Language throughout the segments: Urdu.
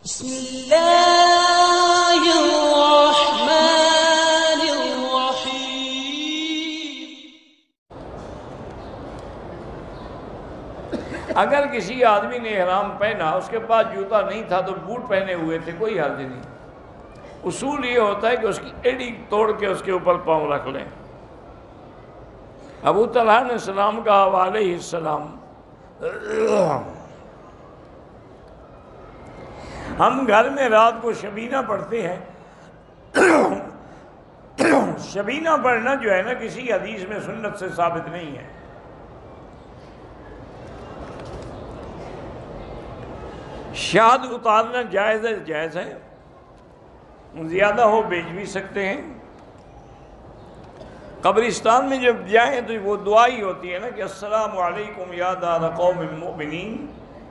بسم اللہ الرحمن الرحیم۔ اگر کسی آدمی نے احرام پہنا، اس کے پاس جوتا نہیں تھا تو بوٹ پہنے ہوئے تھے، کوئی حرج نہیں۔ اصول یہ ہوتا ہے کہ اس کی ایڑی توڑ کے اس کے اوپر پاؤں رکھ لیں۔ ابو طلحہ نے سلام کہا وعلیہ السلام۔ ہم گھر میں رات کو شبینہ پڑھتے ہیں۔ شبینہ پڑھنا جو ہے نا، کسی حدیث میں سنت سے ثابت نہیں ہے۔ شاد اتارنا جائز ہے، جائز ہے، زیادہ ہو بیچ بھی سکتے ہیں۔ قبرستان میں جب جائیں تو وہ دعا ہی ہوتی ہے نا کہ السلام علیکم یا دار قوم المؤمنین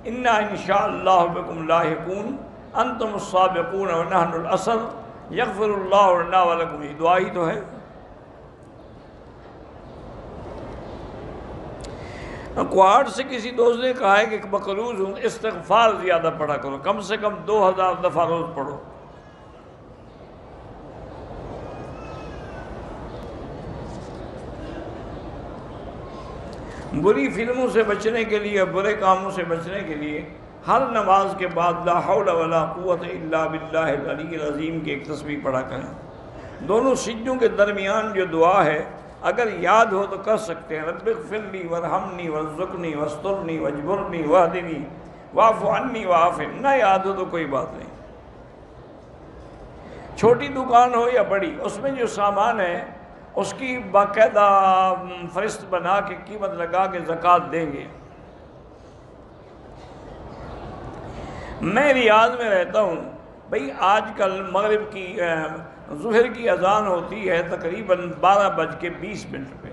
انا انشاءاللہ بکم لاحقون انتم السابقون ونحن الاصل یغفر اللہ لنا ولکم۔ یہ دعا ہی تو ہے۔ کوارٹ سے کسی دوست نے کہا ہے کہ مقروض ہوں، استغفار زیادہ پڑھا کرو، کم سے کم 2000 دفعہ روز پڑھو۔ بری فلموں سے بچنے کے لیے، برے کاموں سے بچنے کے لیے ہر نماز کے بعد لا حول ولا قوت الا باللہ العلی العظیم کی ایک تسبیح پڑھا کریں۔ دونوں سجدوں کے درمیان جو دعا ہے، اگر یاد ہو تو کر سکتے ہیں۔ رب اغفر لی وارحمنی وارزقنی واسترنی واجبرنی واہدنی واعف عنی وعافنی۔ نہ یاد ہو تو کوئی بات نہیں۔ چھوٹی دکان ہو یا بڑی، اس میں جو سامان ہے اس کی باقاعدہ فہرست بنا کے قیمت لگا کے زکوٰۃ دیں گے۔ میں ریاض میں رہتا ہوں بھئی، آج کل مغرب کی ظہر کی اذان ہوتی ہے تقریباً 12:20 پہ۔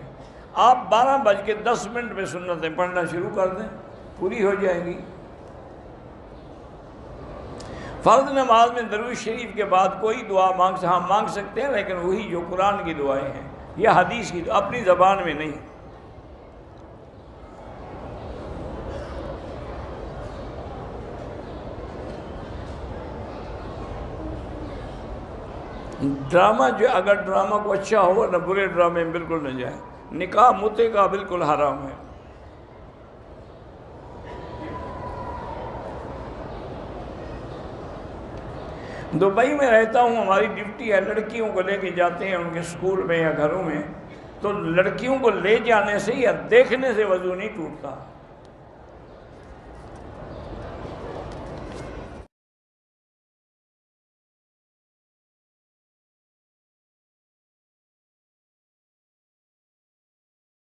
آپ 12:10 پہ سنتیں پڑھنا شروع کر دیں، پوری ہو جائے گی۔ فرض نماز میں درود شریف کے بعد کوئی دعا مانگ سکتے ہیں، لیکن وہی جو قرآن کی دعائیں ہیں یا حدیث کی، اپنی زبان میں نہیں۔ ڈرامہ اگر ڈرامہ کو اچھا ہو نہ، برے ڈرامے میں بالکل نہ جائے۔ نکاح متے کا بالکل حرام ہے۔ دبئی میں رہتا ہوں، ہماری ڈیوٹی ہے، لڑکیوں کو لے کے جاتے ہیں ان کے سکول میں یا گھروں میں، تو لڑکیوں کو لے جانے سے یا دیکھنے سے وضو نہیں ٹوٹتا۔